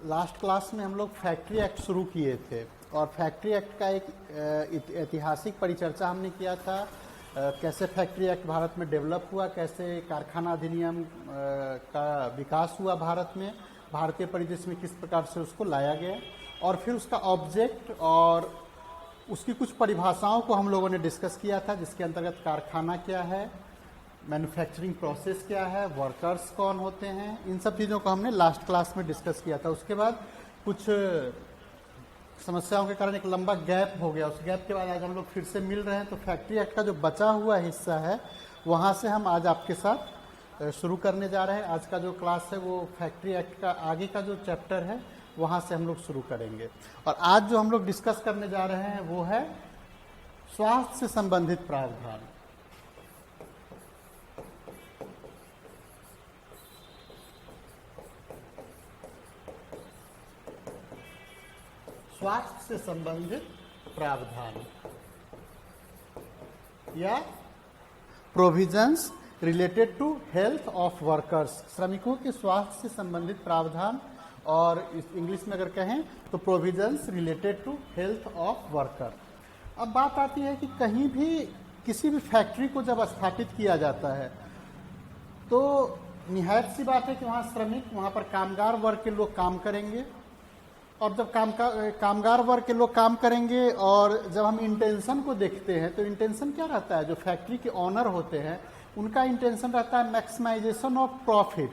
Last class में हम लोग फैक्ट्री एक्ट शुरू किए थे और फैक्ट्री एक्ट का एक ऐतिहासिक परिचर्चा हमने किया था। कैसे फैक्ट्री एक्ट भारत में डेवलप हुआ, कैसे कारखाना अधिनियम का विकास हुआ भारत में, भारतीय परिदृश्य में किस प्रकार से उसको लाया गया, और फिर उसका ऑब्जेक्ट और उसकी कुछ परिभाषाओं को हम लोगों ने डिस्कस किया था, जिसके अंतर्गत कारखाना क्या है, मैन्युफैक्चरिंग प्रोसेस क्या है, वर्कर्स कौन होते हैं, इन सब चीज़ों को हमने लास्ट क्लास में डिस्कस किया था। उसके बाद कुछ समस्याओं के कारण एक लंबा गैप हो गया। उस गैप के बाद आज हम लोग फिर से मिल रहे हैं, तो फैक्ट्री एक्ट का जो बचा हुआ हिस्सा है वहाँ से हम आज आपके साथ शुरू करने जा रहे हैं। आज का जो क्लास है वो फैक्ट्री एक्ट का आगे का जो चैप्टर है वहाँ से हम लोग शुरू करेंगे। और आज जो हम लोग डिस्कस करने जा रहे हैं वो है स्वास्थ्य से संबंधित प्रावधान। स्वास्थ्य से संबंधित प्रावधान या provisions related to health of workers, श्रमिकों के स्वास्थ्य से संबंधित प्रावधान, और इंग्लिश में अगर कहें तो provisions related to health of worker. अब बात आती है कि कहीं भी किसी भी फैक्ट्री को जब स्थापित किया जाता है तो निहायत सी बात है कि वहाँ श्रमिक, वहाँ पर कामगार वर्ग के लोग काम करेंगे, और जब कामगार वर्ग के लोग काम करेंगे और जब हम इंटेंशन को देखते हैं तो इंटेंशन क्या रहता है, जो फैक्ट्री के ऑनर होते हैं उनका इंटेंशन रहता है मैक्सिमाइजेशन ऑफ प्रॉफिट,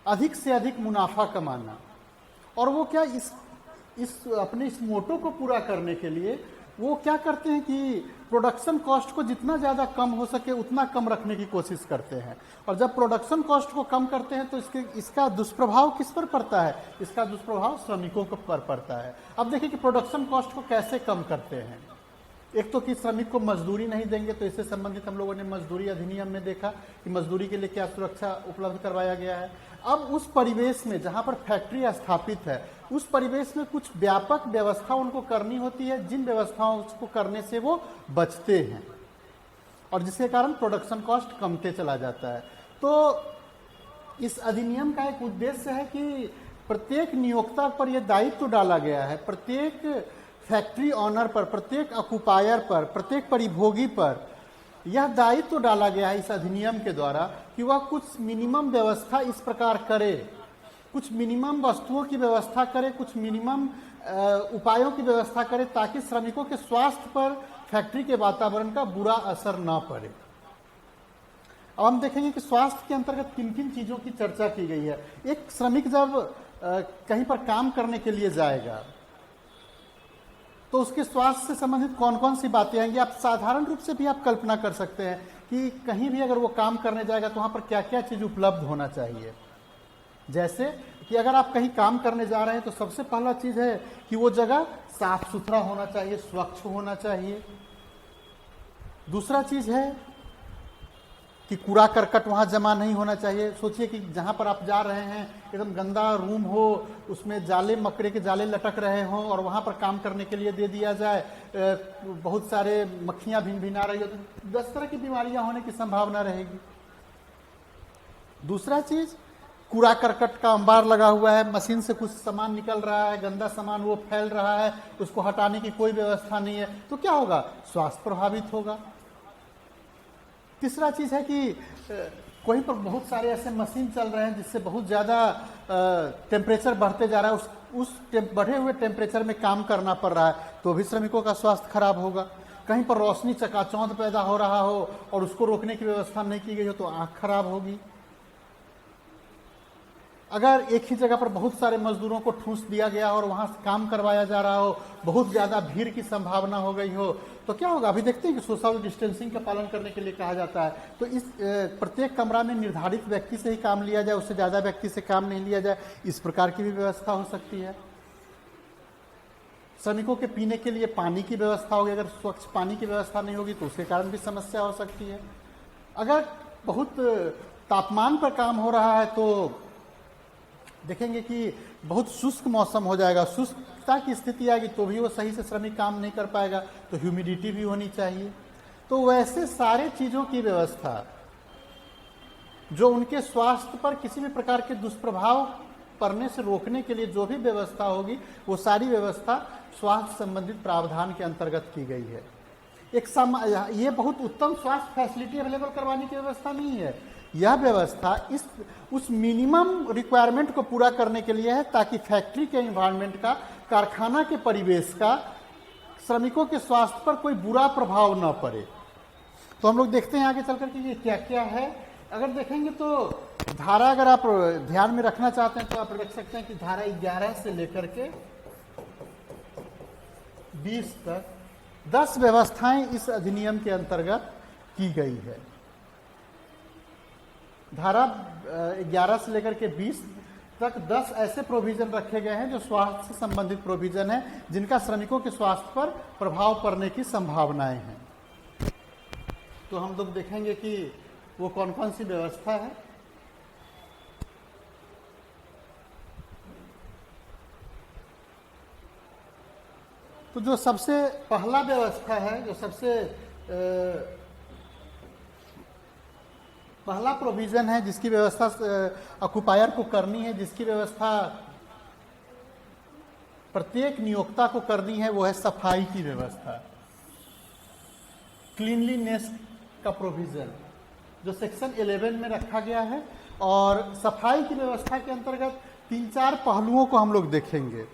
अधिक से अधिक मुनाफा कमाना। और वो क्या अपने इस मोटो को पूरा करने के लिए वो क्या करते हैं कि प्रोडक्शन कॉस्ट को जितना ज़्यादा कम हो सके उतना कम रखने की कोशिश करते हैं। और जब प्रोडक्शन कॉस्ट को कम करते हैं तो इसका दुष्प्रभाव किस पर पड़ता है? इसका दुष्प्रभाव श्रमिकों को पर पड़ता है। अब देखिए कि प्रोडक्शन कॉस्ट को कैसे कम करते हैं। एक तो कि श्रमिक को मजदूरी नहीं देंगे, तो इससे संबंधित हम लोगों ने मजदूरी अधिनियम में देखा कि मजदूरी के लिए क्या सुरक्षा उपलब्ध करवाया गया है। अब उस परिवेश में जहां पर फैक्ट्री स्थापित है उस परिवेश में कुछ व्यापक व्यवस्था उनको करनी होती है, जिन व्यवस्थाओं को करने से वो बचते हैं और जिसके कारण प्रोडक्शन कॉस्ट कमते चला जाता है। तो इस अधिनियम का एक उद्देश्य है कि प्रत्येक नियोक्ता पर यह दायित्व डाला गया है, प्रत्येक फैक्ट्री ऑनर पर, प्रत्येक ऑक्युपायर पर, प्रत्येक परिभोगी पर यह दायित्व डाला गया है इस अधिनियम के द्वारा कि वह कुछ मिनिमम व्यवस्था इस प्रकार करे, कुछ मिनिमम वस्तुओं की व्यवस्था करे, कुछ मिनिमम उपायों की व्यवस्था करे, ताकि श्रमिकों के स्वास्थ्य पर फैक्ट्री के वातावरण का बुरा असर न पड़े। अब हम देखेंगे कि स्वास्थ्य के अंतर्गत किन किन चीजों की चर्चा की गई है। एक श्रमिक जब कहीं पर काम करने के लिए जाएगा तो उसके स्वास्थ्य से संबंधित कौन कौन सी बातें आएंगी। आप साधारण रूप से भी आप कल्पना कर सकते हैं कि कहीं भी अगर वो काम करने जाएगा तो वहाँ पर क्या क्या चीज़ उपलब्ध होना चाहिए। जैसे कि अगर आप कहीं काम करने जा रहे हैं तो सबसे पहला चीज़ है कि वो जगह साफ सुथरा होना चाहिए, स्वच्छ होना चाहिए। दूसरा चीज़ है कि कूड़ा करकट वहाँ जमा नहीं होना चाहिए। सोचिए कि जहाँ पर आप जा रहे हैं एकदम गंदा रूम हो, उसमें जाले, मकड़े के जाले लटक रहे हों और वहाँ पर काम करने के लिए दे दिया जाए, बहुत सारे मक्खियाँ भिनभिना रही हो तो 10 तरह की बीमारियाँ होने की संभावना रहेगी। दूसरा चीज़, कूड़ा करकट का अंबार लगा हुआ है, मशीन से कुछ सामान निकल रहा है, गंदा सामान वो फैल रहा है, उसको हटाने की कोई व्यवस्था नहीं है, तो क्या होगा? स्वास्थ्य प्रभावित होगा। तीसरा चीज़ है कि कहीं पर बहुत सारे ऐसे मशीन चल रहे हैं जिससे बहुत ज़्यादा टेम्परेचर बढ़ते जा रहा है, उस बढ़े हुए टेम्परेचर में काम करना पड़ रहा है, तो भी श्रमिकों का स्वास्थ्य खराब होगा। कहीं पर रोशनी चकाचौंध पैदा हो रहा हो और उसको रोकने की व्यवस्था नहीं की गई हो तो आँख खराब होगी। अगर एक ही जगह पर बहुत सारे मजदूरों को ठूंस दिया गया और वहाँ से काम करवाया जा रहा हो, बहुत ज़्यादा भीड़ की संभावना हो गई हो, तो क्या होगा? अभी देखते हैं कि सोशल डिस्टेंसिंग का पालन करने के लिए कहा जाता है, तो इस प्रत्येक कमरा में निर्धारित व्यक्ति से ही काम लिया जाए, उससे ज़्यादा व्यक्ति से काम नहीं लिया जाए, इस प्रकार की भी व्यवस्था हो सकती है। श्रमिकों के पीने के लिए पानी की व्यवस्था होगी, अगर स्वच्छ पानी की व्यवस्था नहीं होगी तो उसके कारण भी समस्या हो सकती है। अगर बहुत तापमान पर काम हो रहा है तो देखेंगे कि बहुत शुष्क मौसम हो जाएगा, शुष्कता की स्थिति आएगी तो भी वो सही से श्रमिक काम नहीं कर पाएगा, तो ह्यूमिडिटी भी होनी चाहिए। तो वैसे सारे चीज़ों की व्यवस्था जो उनके स्वास्थ्य पर किसी भी प्रकार के दुष्प्रभाव पड़ने से रोकने के लिए जो भी व्यवस्था होगी वो सारी व्यवस्था स्वास्थ्य संबंधित प्रावधान के अंतर्गत की गई है। ये बहुत उत्तम स्वास्थ्य फैसिलिटी अवेलेबल करवाने की व्यवस्था नहीं है। यह व्यवस्था उस मिनिमम रिक्वायरमेंट को पूरा करने के लिए है ताकि फैक्ट्री के एनवायरनमेंट का, कारखाना के परिवेश का श्रमिकों के स्वास्थ्य पर कोई बुरा प्रभाव न पड़े। तो हम लोग देखते हैं आगे चलकर कि ये क्या क्या है। अगर देखेंगे तो धारा, अगर आप ध्यान में रखना चाहते हैं तो आप रख सकते हैं कि धारा 11 से लेकर के 20 तक 10 व्यवस्थाएं इस अधिनियम के अंतर्गत की गई है। धारा 11 से लेकर के 20 तक 10 ऐसे प्रोविजन रखे गए हैं जो स्वास्थ्य से संबंधित प्रोविजन है, जिनका श्रमिकों के स्वास्थ्य पर प्रभाव पड़ने की संभावनाएं हैं। तो हम लोग देखेंगे कि वो कौन कौन सी व्यवस्था है। तो जो सबसे पहला व्यवस्था है, जो सबसे पहला प्रोविजन है जिसकी व्यवस्था ऑक्युपायर को करनी है, जिसकी व्यवस्था प्रत्येक नियोक्ता को करनी है, वो है सफाई की व्यवस्था, क्लीनलीनेस का प्रोविजन, जो सेक्शन 11 में रखा गया है। और सफाई की व्यवस्था के अंतर्गत 3-4 पहलुओं को हम लोग देखेंगे।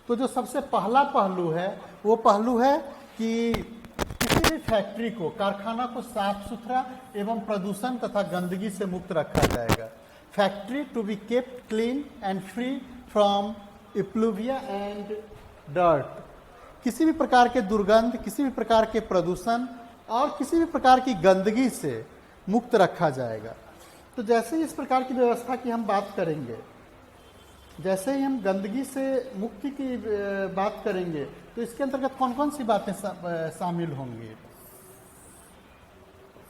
तो जो सबसे पहला पहलू है वो पहलू है कि किसी भी फैक्ट्री को, कारखाना को साफ सुथरा एवं प्रदूषण तथा गंदगी से मुक्त रखा जाएगा। Factory to be kept clean and free from effluvia and dirt. किसी भी प्रकार के दुर्गंध, किसी भी प्रकार के प्रदूषण और किसी भी प्रकार की गंदगी से मुक्त रखा जाएगा। तो जैसे ही इस प्रकार की व्यवस्था की हम बात करेंगे, जैसे ही हम गंदगी से मुक्ति की बात करेंगे, तो इसके अंतर्गत कौन कौन सी बातें शामिल होंगी।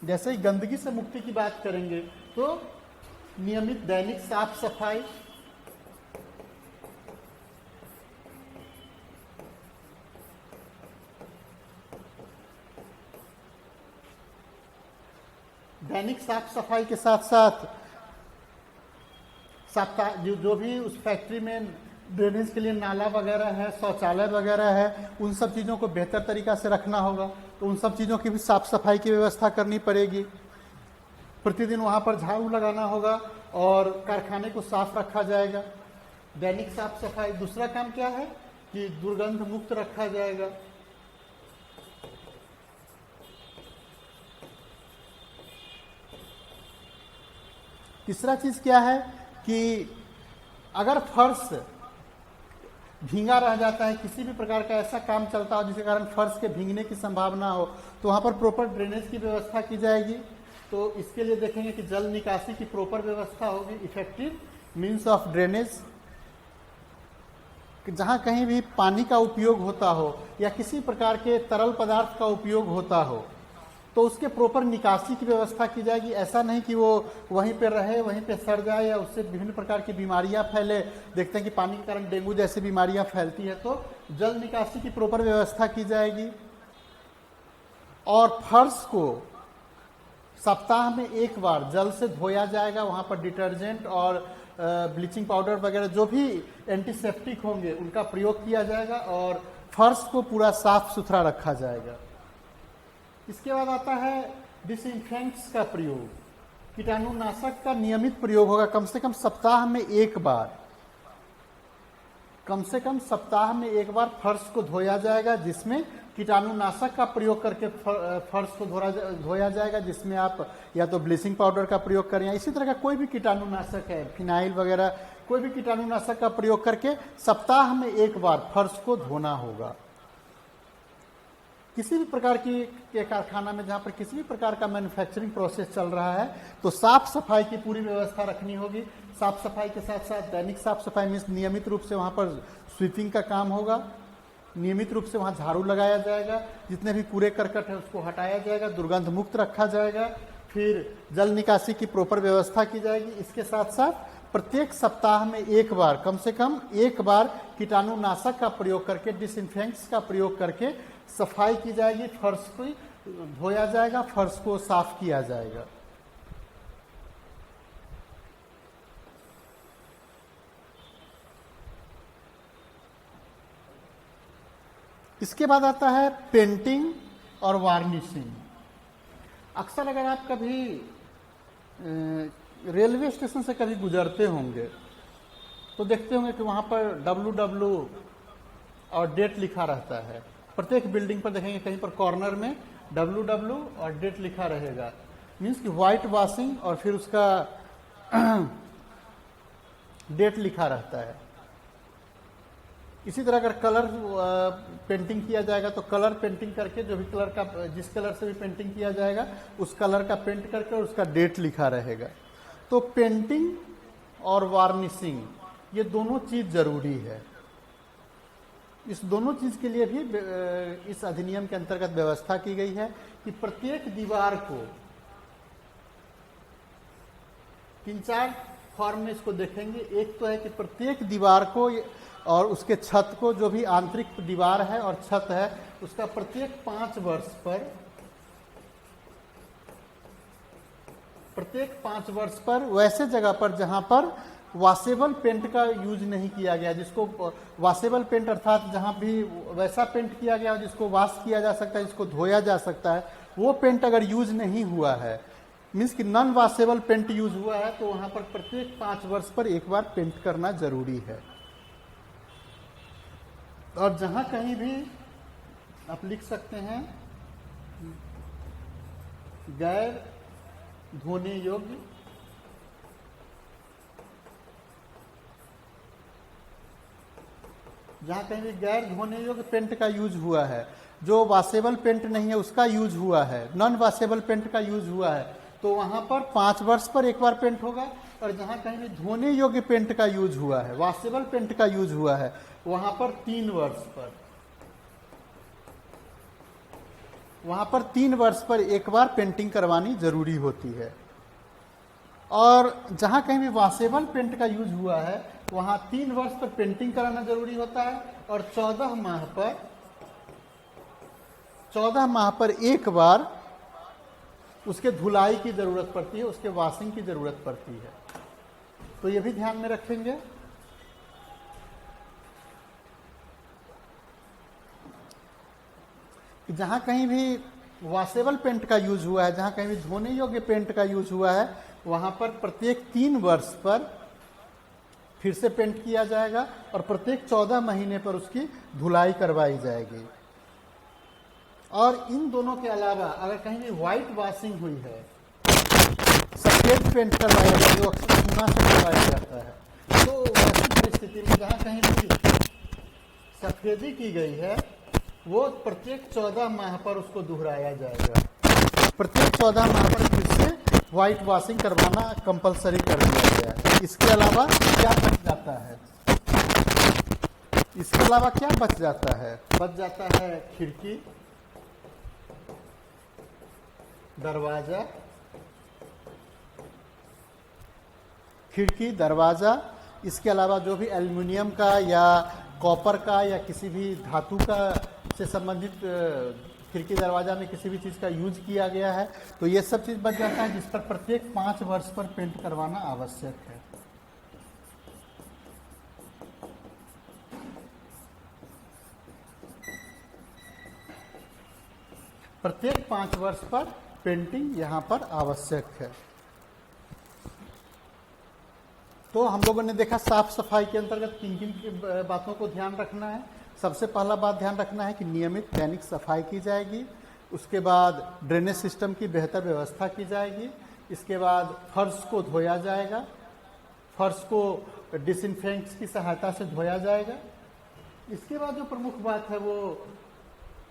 जैसे ही गंदगी से मुक्ति की बात करेंगे तो नियमित दैनिक साफ सफाई, दैनिक साफ सफाई के साथ साथ जो भी उस फैक्ट्री में ड्रेनेज के लिए नाला वगैरह है, शौचालय वगैरह है, उन सब चीज़ों को बेहतर तरीका से रखना होगा। तो उन सब चीज़ों की भी साफ सफाई की व्यवस्था करनी पड़ेगी। प्रतिदिन वहाँ पर झाड़ू लगाना होगा और कारखाने को साफ रखा जाएगा। दैनिक साफ सफाई। दूसरा काम क्या है कि दुर्गंध मुक्त रखा जाएगा। तीसरा चीज क्या है कि अगर फर्श भींगा रह जाता है, किसी भी प्रकार का ऐसा काम चलता हो जिसके कारण फर्श के भींगने की संभावना हो, तो वहां पर प्रॉपर ड्रेनेज की व्यवस्था की जाएगी। तो इसके लिए देखेंगे कि जल निकासी की प्रॉपर व्यवस्था होगी, इफेक्टिव मीन्स ऑफ ड्रेनेज। जहां कहीं भी पानी का उपयोग होता हो या किसी प्रकार के तरल पदार्थ का उपयोग होता हो तो उसके प्रॉपर निकासी की व्यवस्था की जाएगी। ऐसा नहीं कि वो वहीं पे रहे, वहीं पे सड़ जाए या उससे विभिन्न प्रकार की बीमारियां फैले। देखते हैं कि पानी के कारण डेंगू जैसी बीमारियां फैलती है, तो जल निकासी की प्रॉपर व्यवस्था की जाएगी। और फर्श को सप्ताह में एक बार जल से धोया जाएगा। वहां पर डिटर्जेंट और ब्लीचिंग पाउडर वगैरह जो भी एंटीसेप्टिक होंगे उनका प्रयोग किया जाएगा और फर्श को पूरा साफ सुथरा रखा जाएगा। इसके बाद आता है डिसइंफेक्ट्स का प्रयोग। कीटाणुनाशक का नियमित प्रयोग होगा, कम से कम सप्ताह में एक बार। कम से कम सप्ताह में एक बार फर्श को धोया जाएगा, जिसमें कीटाणुनाशक का प्रयोग करके फर्श को धोया जाएगा, जिसमें आप या तो ब्लीचिंग पाउडर का प्रयोग करें या इसी तरह का कोई भी कीटाणुनाशक है, फिनाइल वगैरह, कोई भी कीटाणुनाशक का प्रयोग करके सप्ताह में एक बार फर्श को धोना होगा। किसी भी प्रकार की के कारखाना में जहां पर किसी भी प्रकार का मैन्युफैक्चरिंग प्रोसेस चल रहा है तो साफ सफाई की पूरी व्यवस्था रखनी होगी। साफ सफाई के साथ साथ दैनिक साफ सफाई मीन्स नियमित रूप से वहां पर स्वीपिंग का काम होगा, नियमित रूप से वहां झाड़ू लगाया जाएगा, जितने भी कूड़े करकट है उसको हटाया जाएगा, दुर्गंध मुक्त रखा जाएगा, फिर जल निकासी की प्रॉपर व्यवस्था की जाएगी। इसके साथ साथ प्रत्येक सप्ताह में एक बार, कम से कम एक बार कीटाणुनाशक का प्रयोग करके, डिसइंफेक्ट्स का प्रयोग करके सफाई की जाएगी, फर्श को धोया जाएगा, फर्श को साफ किया जाएगा। इसके बाद आता है पेंटिंग और वार्निशिंग। अक्सर अगर आप कभी रेलवे स्टेशन से कभी गुजरते होंगे तो देखते होंगे कि वहाँ पर WW और डेट लिखा रहता है। प्रत्येक बिल्डिंग पर देखेंगे कहीं पर कॉर्नर में WW और डेट लिखा रहेगा, मीन्स कि वाइट वॉशिंग और फिर उसका डेट लिखा रहता है। इसी तरह अगर कलर पेंटिंग किया जाएगा तो कलर पेंटिंग करके जो भी कलर का, जिस कलर से भी पेंटिंग किया जाएगा उस कलर का पेंट करके और उसका डेट लिखा रहेगा। तो पेंटिंग और वार्निशिंग ये दोनों चीज जरूरी है। इस दोनों चीज के लिए भी इस अधिनियम के अंतर्गत व्यवस्था की गई है कि प्रत्येक दीवार को, 3-4 फॉर्म में इसको देखेंगे। एक तो है कि प्रत्येक दीवार को और उसके छत को, जो भी आंतरिक दीवार है और छत है, उसका प्रत्येक 5 वर्ष पर वैसे जगह पर जहां पर वॉशेबल पेंट का यूज नहीं किया गया, जिसको वॉशेबल पेंट अर्थात जहां भी वैसा पेंट किया गया जिसको वॉश किया जा सकता है, जिसको धोया जा सकता है, वो पेंट अगर यूज नहीं हुआ है, मीन्स कि नॉन वॉशेबल पेंट यूज हुआ है, तो वहां पर प्रत्येक 5 वर्ष पर एक बार पेंट करना जरूरी है। और जहां कहीं भी आप लिख सकते हैं गैर धोने योग्य, जहां कहीं भी गैर धोने योग्य पेंट का यूज हुआ है, जो वॉशेबल पेंट नहीं है उसका यूज हुआ है, नॉन वॉशेबल पेंट का यूज हुआ है, तो वहां पर 5 वर्ष पर एक बार पेंट होगा। और जहां कहीं भी धोने योग्य पेंट का यूज हुआ है, वॉशेबल पेंट का यूज हुआ है, वहां पर 3 वर्ष पर, वहां पर 3 वर्ष पर एक बार पेंटिंग करवानी जरूरी होती है। और जहां कहीं भी वॉशेबल पेंट का यूज हुआ है वहां 3 वर्ष पर पेंटिंग कराना जरूरी होता है। और 14 माह पर एक बार उसके धुलाई की जरूरत पड़ती है, उसके वॉशिंग की जरूरत पड़ती है। तो ये भी ध्यान में रखेंगे। कि जहां कहीं भी वॉशेबल पेंट का यूज हुआ है, जहां कहीं भी धोने योग्य पेंट का यूज हुआ है, वहां पर प्रत्येक 3 वर्ष पर फिर से पेंट किया जाएगा और प्रत्येक 14 महीने पर उसकी धुलाई करवाई जाएगी। और इन दोनों के अलावा अगर कहीं भी व्हाइट वॉशिंग हुई है, सफेद पेंट करवाया जाए, जो अक्सर चूना से करवाया जाता है, तो वैसी परिस्थिति में जहां कहीं भी सफेदी की गई है वो प्रत्येक 14 माह पर उसको दोहराया जाएगा। प्रत्येक 14 माह पर फिर से व्हाइट वॉशिंग करवाना कंपलसरी कर दिया गया है। इसके अलावा क्या बच जाता है? इसके अलावा क्या बच जाता है? बच जाता है खिड़की, दरवाजा, इसके अलावा जो भी एल्युमिनियम का या कॉपर का या किसी भी धातु का से संबंधित खिड़की दरवाजा में किसी भी चीज का यूज किया गया है, तो ये सब चीज बच जाता है, जिस पर प्रत्येक 5 वर्ष पर पेंट करवाना आवश्यक है। प्रत्येक 5 वर्ष पर पेंटिंग यहां पर आवश्यक है। तो हम लोगों ने देखा साफ सफाई के अंतर्गत किन बातों को ध्यान रखना है। सबसे पहला बात ध्यान रखना है कि नियमित दैनिक सफाई की जाएगी। उसके बाद ड्रेनेज सिस्टम की बेहतर व्यवस्था की जाएगी। इसके बाद फर्श को धोया जाएगा, फर्श को डिसइंफेक्टेंट्स की सहायता से धोया जाएगा। इसके बाद जो प्रमुख बात है वो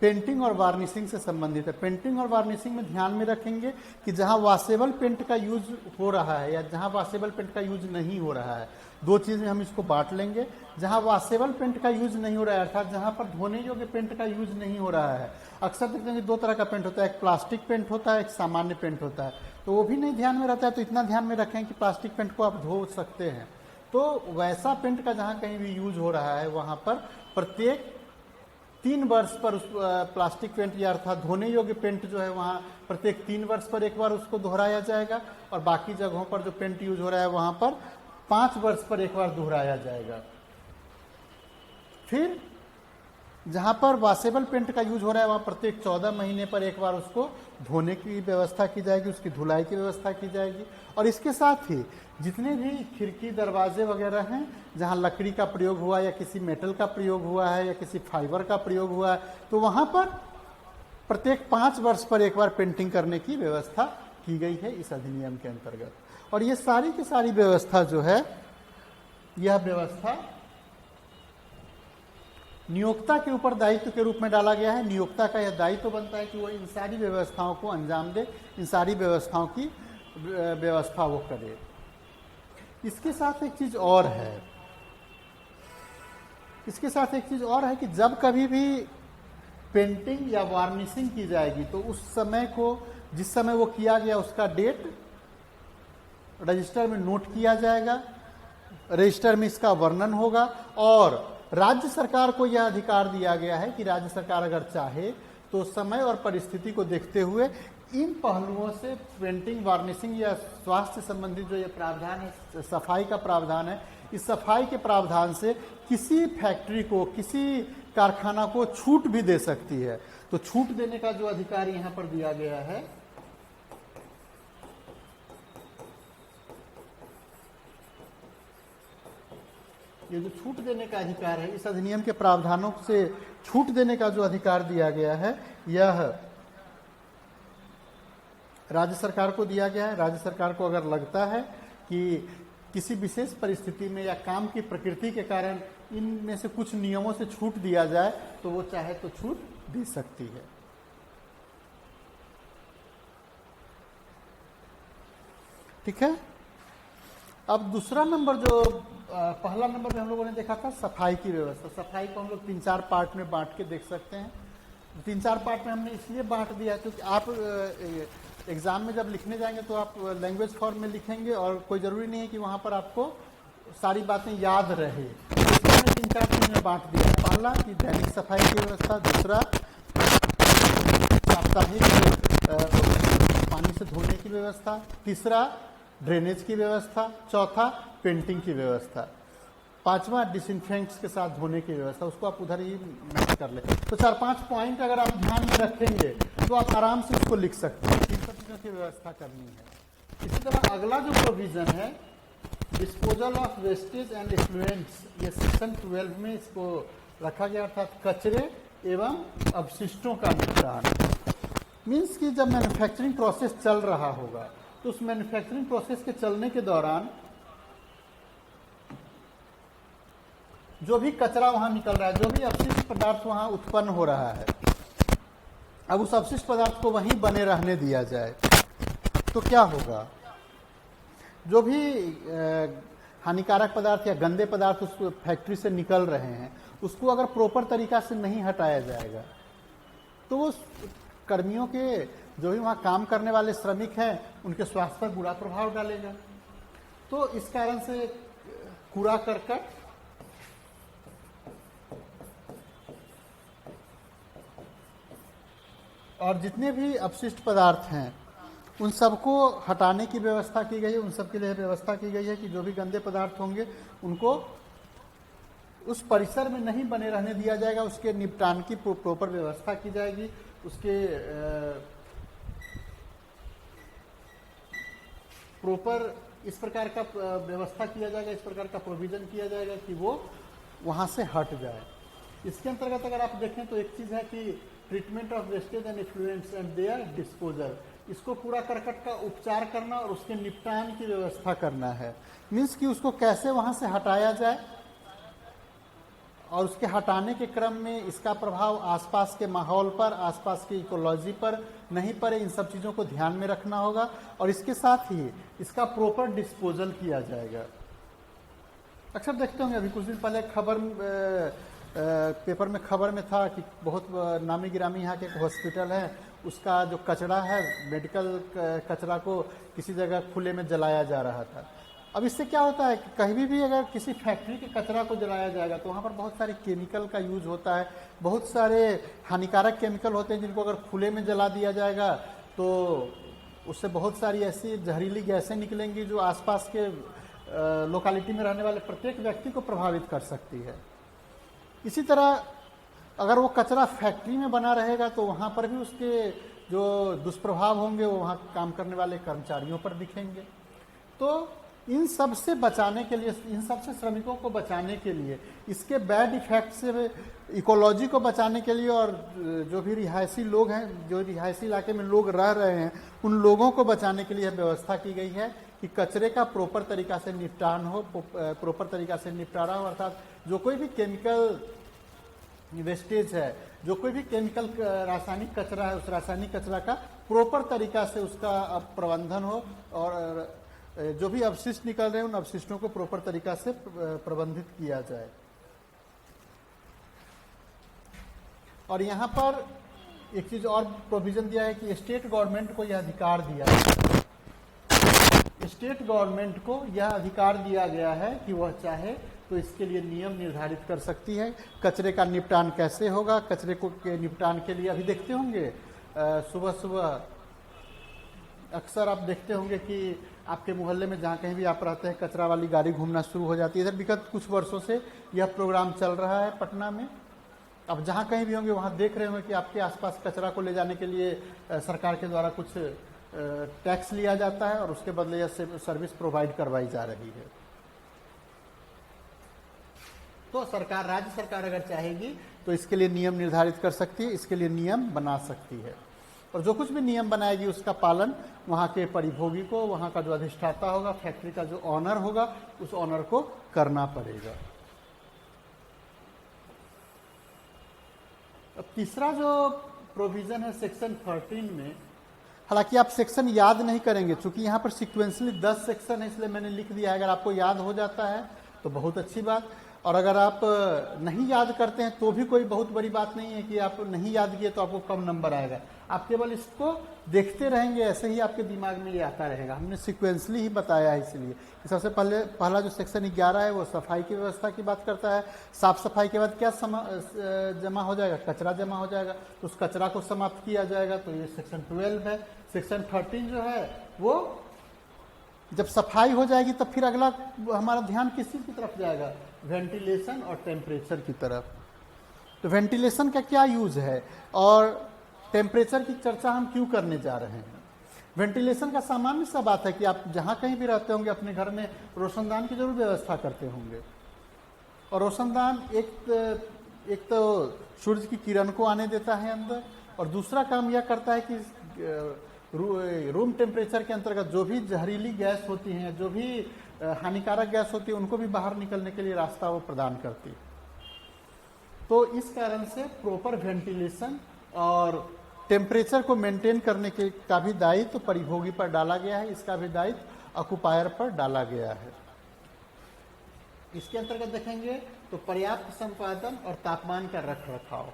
पेंटिंग और वार्निशिंग से संबंधित है। पेंटिंग और वार्निशिंग में ध्यान में रखेंगे कि जहां वॉशेबल पेंट का यूज हो रहा है या जहां वॉशेबल पेंट का यूज नहीं हो रहा है, दो चीज में हम इसको बांट लेंगे। जहां वॉशेबल पेंट का यूज नहीं हो रहा है, अर्थात जहां पर धोने योग्य पेंट का यूज नहीं हो रहा है, अक्सर देखते हैं 2 तरह का पेंट होता है, एक प्लास्टिक पेंट होता है, एक सामान्य पेंट होता है। तो वो भी नहीं ध्यान में रहता है, तो इतना ध्यान में रखें कि प्लास्टिक पेंट को आप धो सकते हैं। तो वैसा पेंट का जहां कहीं भी यूज हो रहा है वहां पर प्रत्येक 3 वर्ष पर उस प्लास्टिक पेंट या अर्थात धोने योग्य पेंट जो है वहां प्रत्येक 3 वर्ष पर एक बार उसको दोहराया जाएगा। और बाकी जगहों पर जो पेंट यूज हो रहा है वहां पर 5 वर्ष पर एक बार दोहराया जाएगा। फिर जहां पर वॉशेबल पेंट का यूज हो रहा है वहां प्रत्येक 14 महीने पर एक बार उसको धोने की व्यवस्था की जाएगी, उसकी धुलाई की व्यवस्था की जाएगी। और इसके साथ ही जितने भी खिड़की दरवाजे वगैरह हैं जहां लकड़ी का प्रयोग हुआ या किसी मेटल का प्रयोग हुआ है या किसी फाइबर का प्रयोग हुआ है, तो वहां पर प्रत्येक 5 वर्ष पर एक बार पेंटिंग करने की व्यवस्था की गई है इस अधिनियम के अंतर्गत। और ये सारी की सारी व्यवस्था जो है, यह व्यवस्था नियोक्ता के ऊपर दायित्व के रूप में डाला गया है। नियोक्ता का यह दायित्व बनता है कि वो इन सारी व्यवस्थाओं को अंजाम दे, इन सारी व्यवस्थाओं की व्यवस्था वो करे। इसके साथ एक चीज और है, इसके साथ एक चीज और है कि जब कभी भी पेंटिंग या वार्निशिंग की जाएगी तो उस समय को, जिस समय वो किया गया उसका डेट रजिस्टर में नोट किया जाएगा, रजिस्टर में इसका वर्णन होगा। और राज्य सरकार को यह अधिकार दिया गया है कि राज्य सरकार अगर चाहे तो समय और परिस्थिति को देखते हुए इन पहलुओं से पेंटिंग, वार्निशिंग या स्वास्थ्य संबंधित जो ये प्रावधान है, सफाई का प्रावधान है, इस सफाई के प्रावधान से किसी फैक्ट्री को, किसी कारखाना को छूट भी दे सकती है। तो छूट देने का जो अधिकार यहां पर दिया गया है, ये जो छूट देने का अधिकार है, इस अधिनियम के प्रावधानों से छूट देने का जो अधिकार दिया गया है, यह राज्य सरकार को दिया गया है। राज्य सरकार को अगर लगता है कि किसी विशेष परिस्थिति में या काम की प्रकृति के कारण इनमें से कुछ नियमों से छूट दिया जाए तो वो चाहे तो छूट दे सकती है। ठीक है। अब दूसरा नंबर, जो पहला नंबर में हम लोगों ने देखा था सफाई की व्यवस्था। सफाई को हम लोग 3-4 पार्ट में बांट के देख सकते हैं। 3-4 पार्ट में हमने इसलिए बांट दिया क्योंकि आप एग्जाम में जब लिखने जाएंगे तो आप लैंग्वेज फॉर्म में लिखेंगे और कोई जरूरी नहीं है कि वहां पर आपको सारी बातें याद रहे। इसलिए हमने 3-4 चीज में बांट दिया। पहला कि दैनिक सफाई की व्यवस्था, दूसरा साप्ताहिक पानी से धोने की व्यवस्था, तीसरा ड्रेनेज की व्यवस्था, चौथा पेंटिंग की व्यवस्था, पांचवा डिसइंफेक्टेंट्स के साथ धोने की व्यवस्था। उसको आप उधर ही नोट कर ले। तो 4-5 पॉइंट अगर आप ध्यान में रखेंगे तो आप आराम से इसको लिख सकते हैं। इन सब चीजों की व्यवस्था करनी है। इसी तरह अगला जो प्रोविजन है, disposal of wastage and effluents, ये सेक्शन 12 में इसको रखा गया, अर्थात कचरे एवं अवशिष्टों का निपटान। मीन्स कि जब मैन्युफैक्चरिंग प्रोसेस चल रहा होगा तो उस मैन्युफैक्चरिंग प्रोसेस के चलने के दौरान जो भी कचरा वहां निकल रहा है, जो भी अपशिष्ट पदार्थ वहां उत्पन्न हो रहा है, अब उस अपशिष्ट पदार्थ को वहीं बने रहने दिया जाए तो क्या होगा? जो भी हानिकारक पदार्थ या गंदे पदार्थ उस फैक्ट्री से निकल रहे हैं, उसको अगर प्रॉपर तरीका से नहीं हटाया जाएगा तो वो कर्मियों के, जो भी वहां काम करने वाले श्रमिक हैं, उनके स्वास्थ्य पर बुरा प्रभाव डालेगा। तो इस कारण से कूड़ा करकट और जितने भी अपशिष्ट पदार्थ हैं उन सबको हटाने की व्यवस्था की गई है। उन सब के लिए व्यवस्था की गई है कि जो भी गंदे पदार्थ होंगे उनको उस परिसर में नहीं बने रहने दिया जाएगा, उसके निपटान की प्रॉपर व्यवस्था की जाएगी, उसके प्रॉपर इस प्रकार का व्यवस्था किया जाएगा, इस प्रकार का प्रोविजन किया जाएगा कि वो वहां से हट जाए। इसके अंतर्गत अगर आप देखें तो एक चीज है कि treatment of wastage and effluents and there disposal, इसको कूड़ा करकट का उपचार करना और उसके निपटान की व्यवस्था करना है। मीन्स कि उसको कैसे वहां से हटाया जाए और उसके हटाने के क्रम में इसका प्रभाव आसपास के माहौल पर, आसपास की इकोलॉजी पर नहीं पड़े, इन सब चीजों को ध्यान में रखना होगा। और इसके साथ ही इसका प्रॉपर डिस्पोजल किया जाएगा। अक्सर देखते होंगे, अभी कुछ दिन पहले पेपर में खबर में था कि बहुत नामी गिरामी यहाँ के एक हॉस्पिटल है, उसका जो कचरा है, मेडिकल कचरा को किसी जगह खुले में जलाया जा रहा था। अब इससे क्या होता है कि कहीं भी अगर किसी फैक्ट्री के कचरा को जलाया जाएगा तो वहाँ पर बहुत सारे केमिकल का यूज होता है, बहुत सारे हानिकारक केमिकल होते हैं जिनको अगर खुले में जला दिया जाएगा तो उससे बहुत सारी ऐसी जहरीली गैसें निकलेंगी जो आसपास के लोकेलिटी में रहने वाले प्रत्येक व्यक्ति को प्रभावित कर सकती है। इसी तरह अगर वो कचरा फैक्ट्री में बना रहेगा तो वहाँ पर भी उसके जो दुष्प्रभाव होंगे वो वहाँ काम करने वाले कर्मचारियों पर दिखेंगे। तो इन सब से बचाने के लिए, इन सब से श्रमिकों को बचाने के लिए, इसके बैड इफेक्ट से इकोलॉजी को बचाने के लिए, और जो भी रिहायशी लोग हैं, जो रिहायशी इलाके में लोग रह रहे हैं, उन लोगों को बचाने के लिए व्यवस्था की गई है कि कचरे का प्रॉपर तरीका से निपटान हो, प्रॉपर तरीका से निपटारा हो। अर्थात जो कोई भी केमिकल वेस्टेज है, जो कोई भी केमिकल रासायनिक कचरा है, उस रासायनिक कचरा का प्रॉपर तरीका से उसका प्रबंधन हो, और जो भी अवशिष्ट निकल रहे हैं उन अवशिष्टों को प्रॉपर तरीका से प्रबंधित किया जाए। और यहाँ पर एक चीज और प्रोविजन दिया है कि स्टेट गवर्नमेंट को यह अधिकार दिया है, स्टेट गवर्नमेंट को यह अधिकार दिया गया है कि वह चाहे तो इसके लिए नियम निर्धारित कर सकती है। कचरे का निपटान कैसे होगा, कचरे को के निपटान के लिए अभी देखते होंगे सुबह सुबह अक्सर आप देखते होंगे कि आपके मोहल्ले में जहाँ कहीं भी आप रहते हैं कचरा वाली गाड़ी घूमना शुरू हो जाती है। इधर विगत कुछ वर्षों से यह प्रोग्राम चल रहा है पटना में। अब जहाँ कहीं भी होंगे वहाँ देख रहे होंगे कि आपके आसपास कचरा को ले जाने के लिए सरकार के द्वारा कुछ टैक्स लिया जाता है और उसके बदले यह सर्विस प्रोवाइड करवाई जा रही है। तो सरकार, राज्य सरकार अगर चाहेगी तो इसके लिए नियम निर्धारित कर सकती है, इसके लिए नियम बना सकती है, और जो कुछ भी नियम बनाएगी उसका पालन वहाँ के परिभोगी को, वहाँ का जो अधिष्ठाता होगा, फैक्ट्री का जो ऑनर होगा, उस ऑनर को करना पड़ेगा। अब तीसरा जो प्रोविजन है सेक्शन 13 में, हालांकि आप सेक्शन याद नहीं करेंगे, चूंकि यहाँ पर सिक्वेंसली 10 सेक्शन है इसलिए मैंने लिख दिया है। अगर आपको याद हो जाता है तो बहुत अच्छी बात, और अगर आप नहीं याद करते हैं तो भी कोई बहुत बड़ी बात नहीं है कि आप नहीं याद किए तो आपको कम नंबर आएगा। आप केवल इसको देखते रहेंगे, ऐसे ही आपके दिमाग में ये आता रहेगा। हमने सिक्वेंसली ही बताया है इसलिए। सबसे पहला जो सेक्शन 11 है वो सफाई की व्यवस्था की बात करता है। साफ सफाई के बाद क्या जमा हो जाएगा, कचरा जमा हो जाएगा, तो उस कचरा को समाप्त किया जाएगा, तो ये सेक्शन 12 है। सेक्शन 13 जो है वो जब सफाई हो जाएगी तब फिर अगला हमारा ध्यान किस चीज की तरफ जाएगा, वेंटिलेशन और टेम्परेचर की तरफ। तो वेंटिलेशन का क्या यूज है और टेम्परेचर की चर्चा हम क्यों करने जा रहे हैं। वेंटिलेशन का सामान्य सा बात है कि आप जहां कहीं भी रहते होंगे अपने घर में रोशनदान की जरूर व्यवस्था करते होंगे, और रोशनदान एक तो सूर्य की किरण को आने देता है अंदर, और दूसरा काम यह करता है कि रूम टेम्परेचर के अंतर्गत जो भी जहरीली गैस होती हैं, जो भी हानिकारक गैस होती है, उनको भी बाहर निकलने के लिए रास्ता वो प्रदान करती है। तो इस कारण से प्रॉपर वेंटिलेशन और टेम्परेचर को मेंटेन करने के का भी दायित्व परिभोगी पर डाला गया है, इसका भी दायित्व ऑक्युपायर पर डाला गया है। इसके अंतर्गत देखेंगे तो पर्याप्त संपादन और तापमान का रखरखाव।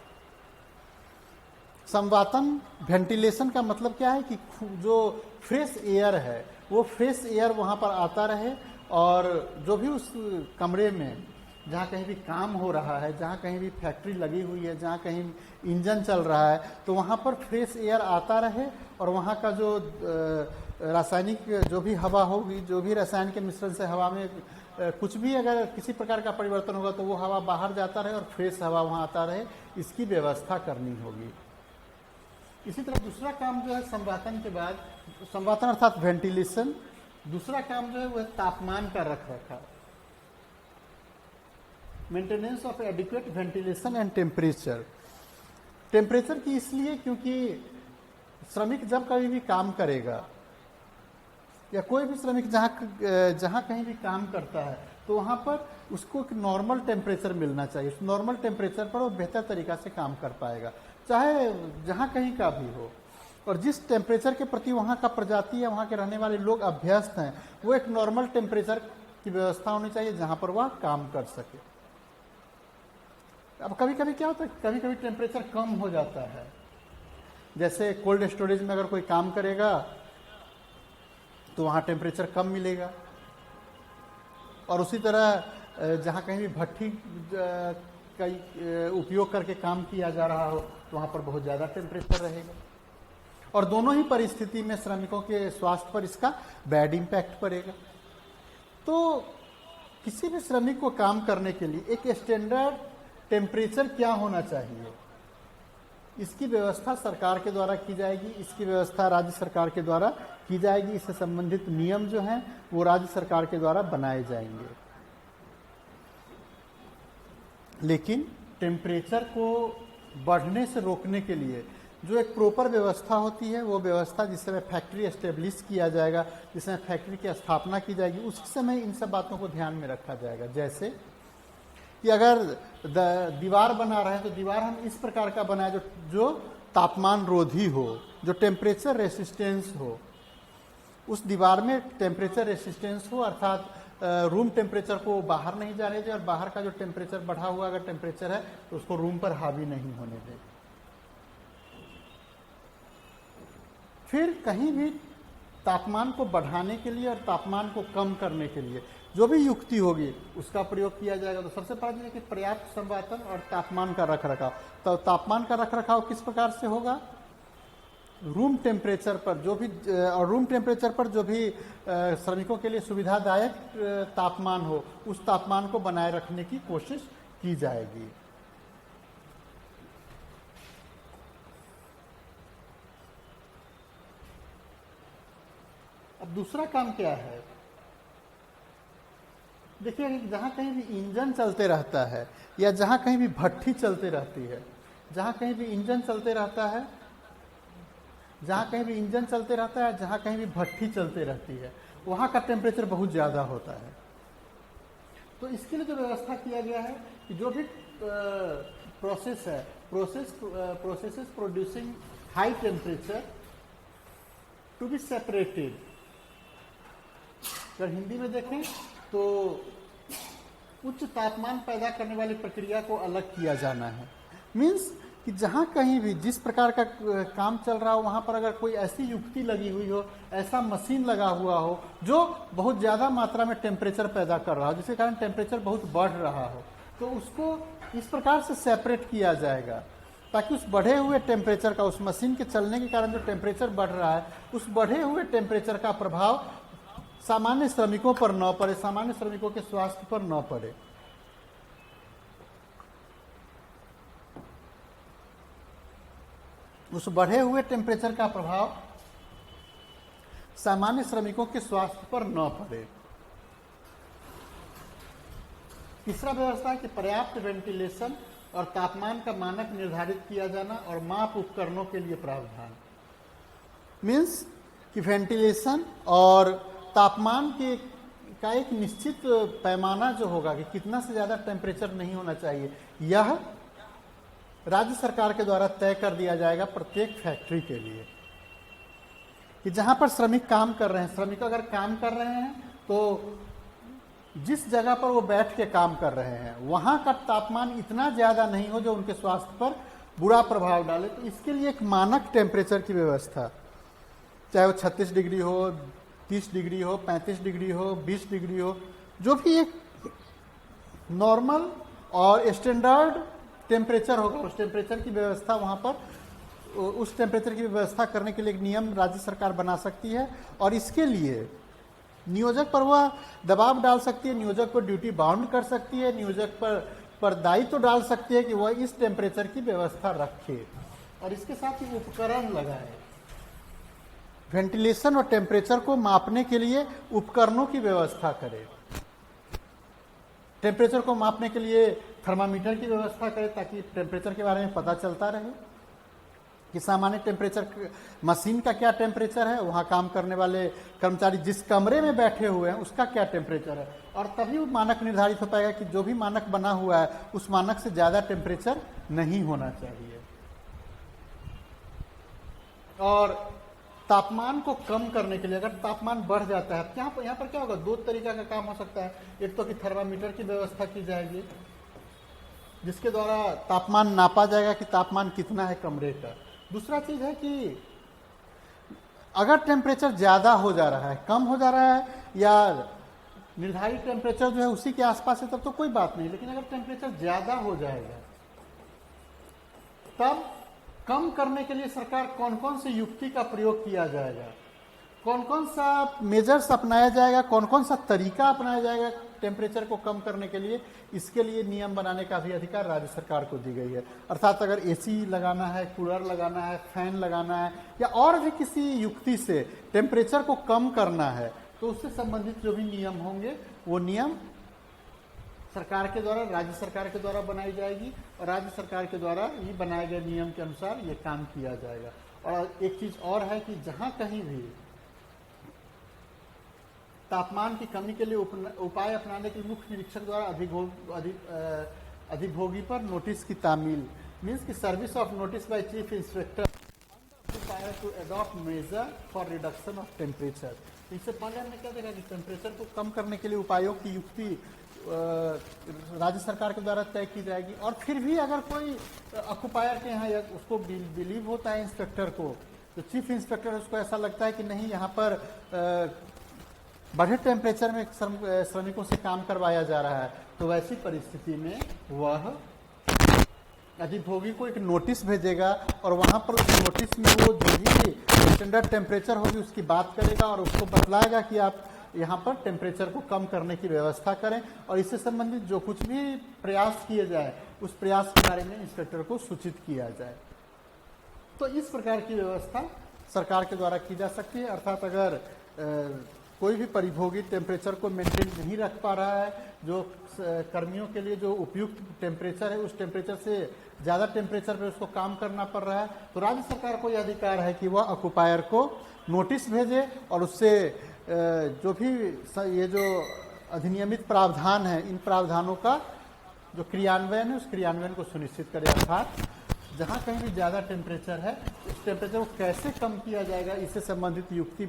संवातन, वेंटिलेशन का मतलब क्या है कि जो फ्रेश एयर है वो फ्रेश एयर वहां पर आता रहे, और जो भी उस कमरे में जहाँ कहीं भी काम हो रहा है, जहाँ कहीं भी फैक्ट्री लगी हुई है, जहाँ कहीं इंजन चल रहा है, तो वहाँ पर फ्रेश एयर आता रहे, और वहाँ का जो रासायनिक जो भी हवा होगी, जो भी रसायन के मिश्रण से हवा में कुछ भी अगर किसी प्रकार का परिवर्तन होगा तो वो हवा बाहर जाता रहे और फ्रेश हवा वहाँ आता रहे, इसकी व्यवस्था करनी होगी। इसी तरह दूसरा काम जो है संवातन के बाद, संवातन अर्थात वेंटिलेशन, दूसरा काम जो है वह तापमान का रखरखाव, maintenance of adequate ventilation and temperature. Temperature की इसलिए क्योंकि श्रमिक जब कभी भी काम करेगा, या कोई भी श्रमिक जहाँ कहीं भी काम करता है, तो वहाँ पर उसको एक नॉर्मल टेम्परेचर मिलना चाहिए। उस नॉर्मल टेम्परेचर पर वो बेहतर तरीका से काम कर पाएगा, चाहे जहाँ कहीं का भी हो। और जिस टेम्परेचर के प्रति वहाँ का प्रजाति या वहाँ के रहने वाले लोग अभ्यस्त हैं, वो एक नॉर्मल टेम्परेचर की व्यवस्था होनी चाहिए जहाँ पर वह काम कर सके। अब कभी कभी क्या होता है, कभी कभी टेम्परेचर कम हो जाता है, जैसे कोल्ड स्टोरेज में अगर कोई काम करेगा तो वहाँ टेम्परेचर कम मिलेगा, और उसी तरह जहाँ कहीं भी भट्ठी का उपयोग करके काम किया जा रहा हो तो वहाँ पर बहुत ज़्यादा टेम्परेचर रहेगा, और दोनों ही परिस्थिति में श्रमिकों के स्वास्थ्य पर इसका बैड इम्पैक्ट पड़ेगा। तो किसी भी श्रमिक को काम करने के लिए एक स्टैंडर्ड टेम्परेचर क्या होना चाहिए, इसकी व्यवस्था सरकार के द्वारा की जाएगी, इसकी व्यवस्था राज्य सरकार के द्वारा की जाएगी। इससे संबंधित नियम जो हैं वो राज्य सरकार के द्वारा बनाए जाएंगे। लेकिन टेम्परेचर को बढ़ने से रोकने के लिए जो एक प्रॉपर व्यवस्था होती है, वो व्यवस्था जिस समय फैक्ट्री एस्टेब्लिश किया जाएगा, जिस समय फैक्ट्री की स्थापना की जाएगी, उस समय इन सब बातों को ध्यान में रखा जाएगा। जैसे कि अगर दीवार बना रहे हैं तो दीवार हम इस प्रकार का बनाए जो तापमान रोधी हो, जो टेम्परेचर रेसिस्टेंस हो। उस दीवार में टेम्परेचर रेसिस्टेंस हो, अर्थात रूम टेम्परेचर को बाहर नहीं जाने दे और बाहर का जो टेम्परेचर बढ़ा हुआ अगर टेम्परेचर है तो उसको रूम पर हावी नहीं होने दे। फिर कहीं भी तापमान को बढ़ाने के लिए और तापमान को कम करने के लिए जो भी युक्ति होगी उसका प्रयोग किया जाएगा। तो सबसे पहले है कि पर्याप्त संवातन और तापमान का रखरखाव। तो तापमान का रखरखाव किस प्रकार से होगा? रूम टेम्परेचर पर जो भी श्रमिकों के लिए सुविधादायक तापमान हो, उस तापमान को बनाए रखने की कोशिश की जाएगी। अब दूसरा काम क्या है? देखिए, जहां कहीं भी इंजन चलते रहता है या जहां कहीं भी भट्ठी चलती रहती है, जहां कहीं भी इंजन चलते रहता है, जहां कहीं भी इंजन चलते रहता है, जहां कहीं भी भट्ठी चलती रहती है, वहां का टेम्परेचर बहुत ज़्यादा होता है। तो इसके लिए जो व्यवस्था किया गया है कि जो भी प्रोसेस है, processes producing high temperature to be separated. अगर हिंदी में देखें तो उच्च तापमान पैदा करने वाली प्रक्रिया को अलग किया जाना है। मीन्स कि जहाँ कहीं भी जिस प्रकार का काम चल रहा हो वहाँ पर अगर कोई ऐसी युक्ति लगी हुई हो, ऐसा मशीन लगा हुआ हो जो बहुत ज़्यादा मात्रा में टेम्परेचर पैदा कर रहा हो, जिसके कारण टेम्परेचर बहुत बढ़ रहा हो, तो उसको इस प्रकार से सेपरेट किया जाएगा ताकि उस बढ़े हुए टेम्परेचर का, उस मशीन के चलने के कारण जो टेम्परेचर बढ़ रहा है, उस बढ़े हुए टेम्परेचर का प्रभाव सामान्य श्रमिकों पर न पड़े, सामान्य श्रमिकों के स्वास्थ्य पर न पड़े। उस बढ़े हुए टेम्परेचर का प्रभाव सामान्य श्रमिकों के स्वास्थ्य पर न पड़े। तीसरा व्यवस्था है कि पर्याप्त वेंटिलेशन और तापमान का मानक निर्धारित किया जाना और माप उपकरणों के लिए प्रावधान। मीन्स कि वेंटिलेशन और तापमान का एक निश्चित पैमाना जो होगा कि कितना से ज़्यादा टेम्परेचर नहीं होना चाहिए, यह राज्य सरकार के द्वारा तय कर दिया जाएगा प्रत्येक फैक्ट्री के लिए। कि जहाँ पर श्रमिक काम कर रहे हैं, श्रमिक अगर काम कर रहे हैं तो जिस जगह पर वो बैठ के काम कर रहे हैं वहाँ का तापमान इतना ज़्यादा नहीं हो जो उनके स्वास्थ्य पर बुरा प्रभाव डाले। तो इसके लिए एक मानक टेम्परेचर की व्यवस्था, चाहे वो 36 डिग्री हो, 30 डिग्री हो, 35 डिग्री हो, 20 डिग्री हो, जो भी एक नॉर्मल और स्टैंडर्ड टेम्परेचर होगा, उस टेम्परेचर की व्यवस्था वहाँ पर, उस टेम्परेचर की व्यवस्था करने के लिए एक नियम राज्य सरकार बना सकती है और इसके लिए नियोजक पर वह दबाव डाल सकती है, नियोजक को ड्यूटी बाउंड कर सकती है, नियोजक पर दायित्व तो डाल सकती है कि वह इस टेम्परेचर की व्यवस्था रखे और इसके साथ ही उपकरण लगाए। वेंटिलेशन और टेम्परेचर को मापने के लिए उपकरणों की व्यवस्था करे। टेम्परेचर को मापने के लिए थर्मामीटर की व्यवस्था करे ताकि टेम्परेचर के बारे में पता चलता रहे कि सामान्य टेम्परेचर, मशीन का क्या टेम्परेचर है, वहाँ काम करने वाले कर्मचारी जिस कमरे में बैठे हुए हैं उसका क्या टेम्परेचर है, और तभी वो मानक निर्धारित हो पाएगा कि जो भी मानक बना हुआ है उस मानक से ज़्यादा टेम्परेचर नहीं होना चाहिए। और तापमान को कम करने के लिए अगर तापमान बढ़ जाता है, यहाँ पर क्या होगा, दो तरीका का काम हो सकता है। एक तो कि थर्मामीटर की व्यवस्था की जाएगी जिसके द्वारा तापमान नापा जाएगा कि तापमान कितना है कमरे का। दूसरा चीज है कि अगर टेम्परेचर ज़्यादा हो जा रहा है, कम हो जा रहा है या निर्धारित टेम्परेचर जो है उसी के आसपास है तब तो कोई बात नहीं, लेकिन अगर टेम्परेचर ज़्यादा हो जाएगा तब कम करने के लिए सरकार कौन कौन सी युक्ति का प्रयोग किया जाएगा, कौन कौन सा मेजर्स अपनाया जाएगा, कौन कौन सा तरीका अपनाया जाएगा टेम्परेचर को कम करने के लिए, इसके लिए नियम बनाने का भी अधिकार राज्य सरकार को दी गई है। अर्थात अगर एसी लगाना है, कूलर लगाना है, फैन लगाना है या और भी किसी युक्ति से टेम्परेचर को कम करना है तो उससे संबंधित जो भी नियम होंगे वो नियम सरकार के द्वारा, राज्य सरकार के द्वारा बनाई जाएगी और राज्य सरकार के द्वारा ही बनाए गए नियम के अनुसार ये काम किया जाएगा। और एक चीज और है कि जहां कहीं भी तापमान की कमी के लिए उपाय अपनाने के लिए मुख्य निरीक्षक द्वारा अधिभोगी पर नोटिस की तामील, मीन्स की service of notice by chief inspector to adopt measure for reduction of temperature. इससे पहले हमने क्या देखा कि टेम्परेचर को कम करने के लिए उपायों की युक्ति राज्य सरकार के द्वारा तय की जाएगी। और फिर भी अगर कोई ऑक्युपायर के यहाँ उसको बिलीव होता है इंस्पेक्टर को, तो चीफ इंस्पेक्टर उसको ऐसा लगता है कि नहीं यहाँ पर बढ़े टेम्परेचर में श्रमिकों से काम करवाया जा रहा है, तो वैसी परिस्थिति में वह अधिभोगी को एक नोटिस भेजेगा और वहां पर उस नोटिस में वो जो भी स्टैंडर्ड टेम्परेचर होगी उसकी बात करेगा और उसको बतलाएगा कि आप यहाँ पर टेम्परेचर को कम करने की व्यवस्था करें और इससे संबंधित जो कुछ भी प्रयास किए जाए उस प्रयास के बारे में इंस्पेक्टर को सूचित किया जाए। तो इस प्रकार की व्यवस्था सरकार के द्वारा की जा सकती है। अर्थात अगर कोई भी परिभोगी टेम्परेचर को मेंटेन नहीं रख पा रहा है, जो कर्मियों के लिए जो उपयुक्त टेम्परेचर है उस टेम्परेचर से ज़्यादा टेम्परेचर पे उसको काम करना पड़ रहा है, तो राज्य सरकार को यह अधिकार है कि वह ऑक्युपायर को नोटिस भेजे और उससे जो भी ये जो अधिनियमित प्रावधान है इन प्रावधानों का जो क्रियान्वयन है उस क्रियान्वयन को सुनिश्चित करे। अर्थात जहाँ कहीं भी ज़्यादा टेम्परेचर है उस टेम्परेचर को कैसे कम किया जाएगा इससे संबंधित युक्ति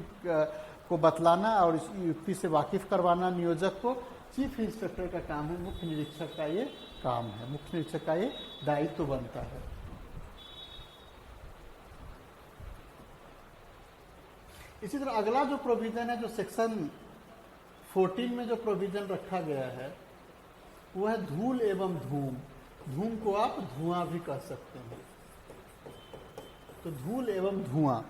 को बतलाना और इस युक्ति से वाकिफ करवाना नियोजक को चीफ इंस्पेक्टर का काम है, मुख्य निरीक्षक का ये काम है, मुख्य निरीक्षक का ये दायित्व बनता है। इसी तरह अगला जो प्रोविजन है, जो सेक्शन 14 में जो प्रोविजन रखा गया है वो है धूल एवं धूम। धूम को आप धुआं भी कह सकते हैं। तो धूल एवं धुआं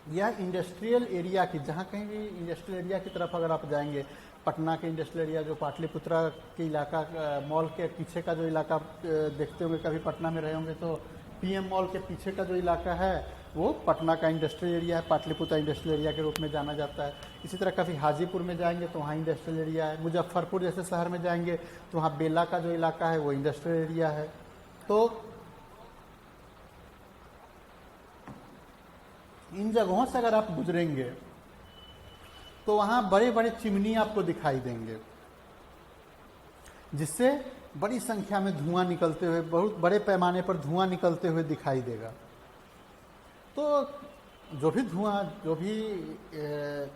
यह इंडस्ट्रियल एरिया की, जहाँ कहीं भी इंडस्ट्रियल एरिया की तरफ अगर आप जाएंगे, पटना के इंडस्ट्रियल एरिया जो पाटलिपुत्रा के इलाका मॉल के पीछे का जो इलाका देखते होंगे, कभी पटना में रहे होंगे तो पीएम मॉल के पीछे का जो इलाका है वो पटना का इंडस्ट्रियल एरिया है, पाटलिपुत्रा इंडस्ट्रियल एरिया के रूप में जाना जाता है। इसी तरह कभी हाजीपुर में जाएंगे तो वहाँ इंडस्ट्रियल एरिया है, मुजफ्फरपुर जैसे शहर में जाएंगे तो वहाँ बेला का जो इलाका है वो इंडस्ट्रियल एरिया है। तो इन जगहों से अगर आप गुजरेंगे तो वहाँ बड़े बड़े चिमनी आपको दिखाई देंगे जिससे बड़ी संख्या में धुआं निकलते हुए, बहुत बड़े पैमाने पर धुआं निकलते हुए दिखाई देगा। तो जो भी धुआं, जो भी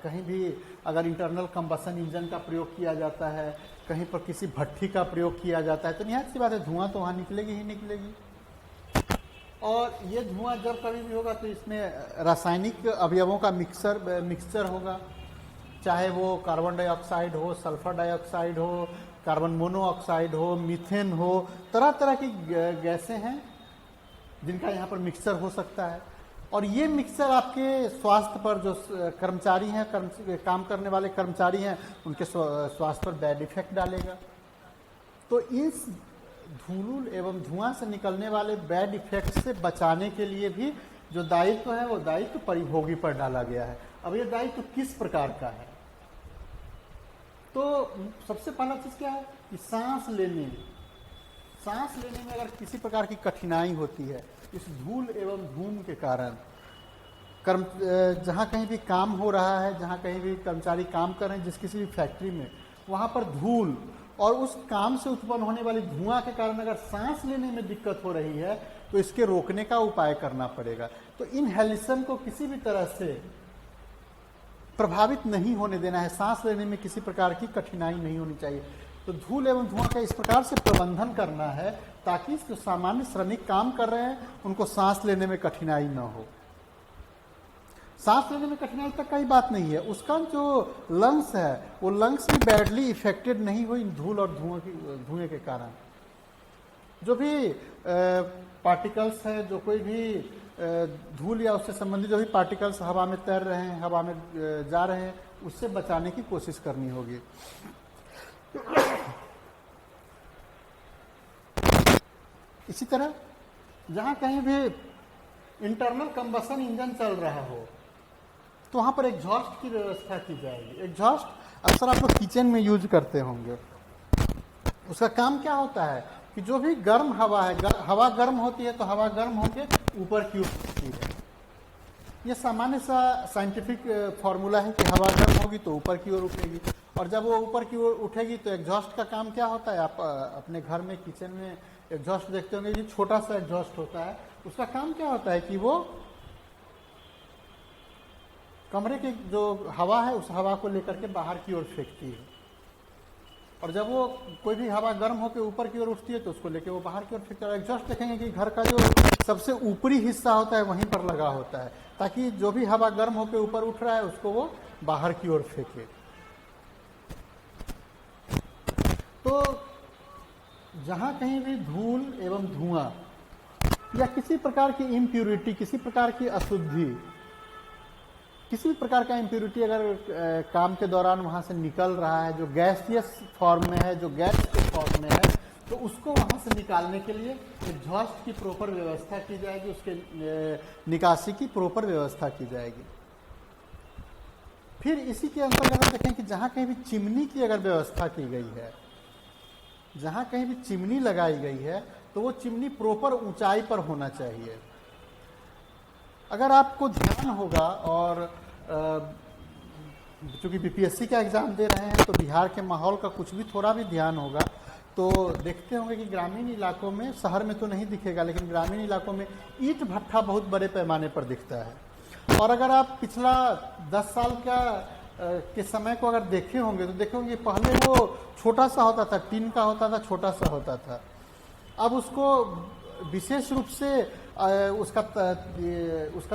कहीं भी अगर इंटरनल कंबशन इंजन का प्रयोग किया जाता है, कहीं पर किसी भट्ठी का प्रयोग किया जाता है, तो निहायत सी बात है धुआं तो वहाँ निकलेगी ही निकलेगी। और ये धुआं जब कभी भी होगा तो इसमें रासायनिक अवयवों का मिक्सचर होगा, चाहे वो कार्बन डाइऑक्साइड हो, सल्फर डाइऑक्साइड हो, कार्बन मोनोऑक्साइड हो, मीथेन हो, तरह तरह की गैसें हैं जिनका यहाँ पर मिक्सचर हो सकता है। और ये मिक्सचर आपके स्वास्थ्य पर, जो कर्मचारी हैं, काम करने वाले कर्मचारी हैं, उनके स्वास्थ्य पर बैड इफेक्ट डालेगा। तो इस धूल एवं धुआं से निकलने वाले बैड इफेक्ट से बचाने के लिए भी जो दायित्व है वो दायित्व परिभोगी पर डाला गया है। अब ये दायित्व किस प्रकार का है? तो सबसे पहला चीज क्या है कि सांस लेने में अगर किसी प्रकार की कठिनाई होती है इस धूल एवं धूम के कारण, जहाँ कहीं भी काम हो रहा है, जहाँ कहीं भी कर्मचारी काम कर रहे हैं, जिस किसी भी फैक्ट्री में, वहाँ पर धूल और उस काम से उत्पन्न होने वाली धुआं के कारण अगर सांस लेने में दिक्कत हो रही है तो इसके रोकने का उपाय करना पड़ेगा। तो इनहेलेशन को किसी भी तरह से प्रभावित नहीं होने देना है, सांस लेने में किसी प्रकार की कठिनाई नहीं होनी चाहिए। तो धूल एवं धुआं का इस प्रकार से प्रबंधन करना है ताकि जो सामान्य श्रमिक काम कर रहे हैं उनको सांस लेने में कठिनाई न हो। सांस लेने में कठिनाई तक का ही बात नहीं है, उसका जो लंग्स है वो लंग्स भी बैडली इफेक्टेड नहीं हो इन धूल और धुएं के कारण। जो भी पार्टिकल्स है, जो कोई भी धूल या उससे संबंधित जो भी पार्टिकल्स हवा में तैर रहे हैं, हवा में जा रहे हैं, उससे बचाने की कोशिश करनी होगी। इसी तरह जहां कहीं भी इंटरनल कंबशन इंजन चल रहा हो तो वहां पर एग्जॉस्ट की व्यवस्था की जाएगी। एग्जॉस्ट अक्सर आप लोग किचन में यूज करते होंगे। उसका काम क्या होता है कि जो भी गर्म हवा है, हवा गर्म होती है तो हवा गर्म होकर ऊपर की ओर उठती है। यह सामान्य सा साइंटिफिक फॉर्मूला है कि हवा गर्म होगी तो ऊपर की ओर उठेगी, और जब वो ऊपर की ओर उठेगी तो एग्जॉस्ट का काम क्या होता है। आप अपने घर में किचन में एग्जॉस्ट देखते होंगे, ये छोटा सा एग्जॉस्ट होता है। उसका काम क्या होता है कि वो कमरे की जो हवा है उस हवा को लेकर के बाहर की ओर फेंकती है, और जब वो कोई भी हवा गर्म होकर ऊपर की ओर उठती है तो उसको लेके वो बाहर की ओर फेंकता है। एग्जॉस्ट देखेंगे कि घर का जो सबसे ऊपरी हिस्सा होता है वहीं पर लगा होता है, ताकि जो भी हवा गर्म होकर ऊपर उठ रहा है उसको वो बाहर की ओर फेंके। तो जहां कहीं भी धूल एवं धुआं या किसी प्रकार की इम्प्यूरिटी, किसी प्रकार की अशुद्धि, किसी भी प्रकार का इम्प्यूरिटी अगर काम के दौरान वहां से निकल रहा है, जो गैसियस फॉर्म में है, जो गैस के फॉर्म में है, तो उसको वहां से निकालने के लिए एग्जॉस्ट की प्रॉपर व्यवस्था की जाएगी, उसके निकासी की प्रॉपर व्यवस्था की जाएगी। फिर इसी के अंतर्गत देखें कि जहां कहीं भी चिमनी की अगर व्यवस्था की गई है, जहां कहीं भी चिमनी लगाई गई है, तो वो चिमनी प्रॉपर ऊंचाई पर होना चाहिए। अगर आपको ध्यान होगा, और चूंकि बीपीएससी का एग्जाम दे रहे हैं तो बिहार के माहौल का कुछ भी थोड़ा भी ध्यान होगा तो देखते होंगे कि ग्रामीण इलाकों में, शहर में तो नहीं दिखेगा लेकिन ग्रामीण इलाकों में ईंट भट्ठा बहुत बड़े पैमाने पर दिखता है। और अगर आप पिछला 10 साल के समय को अगर देखे होंगे तो देखे होंगे पहले वो छोटा सा होता था, टीन का होता था, छोटा सा होता था। अब उसको विशेष रूप से उसका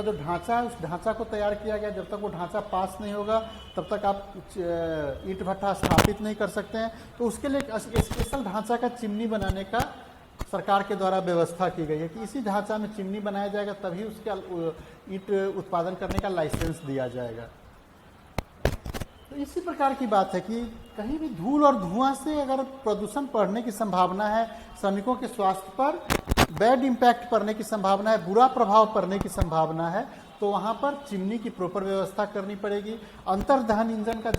जो ढांचा है, उस ढांचा को तैयार किया गया। जब तक वो ढांचा पास नहीं होगा तब तक आप ईंट भट्ठा स्थापित नहीं कर सकते हैं। तो उसके लिए स्पेशल ढांचा का चिमनी बनाने का सरकार के द्वारा व्यवस्था की गई है कि इसी ढांचा में चिमनी बनाया जाएगा, तभी उसका ईंट उत्पादन करने का लाइसेंस दिया जाएगा। तो इसी प्रकार की बात है कि कहीं भी धूल और धुआं से अगर प्रदूषण बढ़ने की संभावना है, श्रमिकों के स्वास्थ्य पर बैड इम्पैक्ट पड़ने की संभावना है, बुरा प्रभाव पड़ने की संभावना है, तो वहां पर चिमनी की प्रॉपर व्यवस्था करनी पड़ेगी। अंतर्दहन इंजन का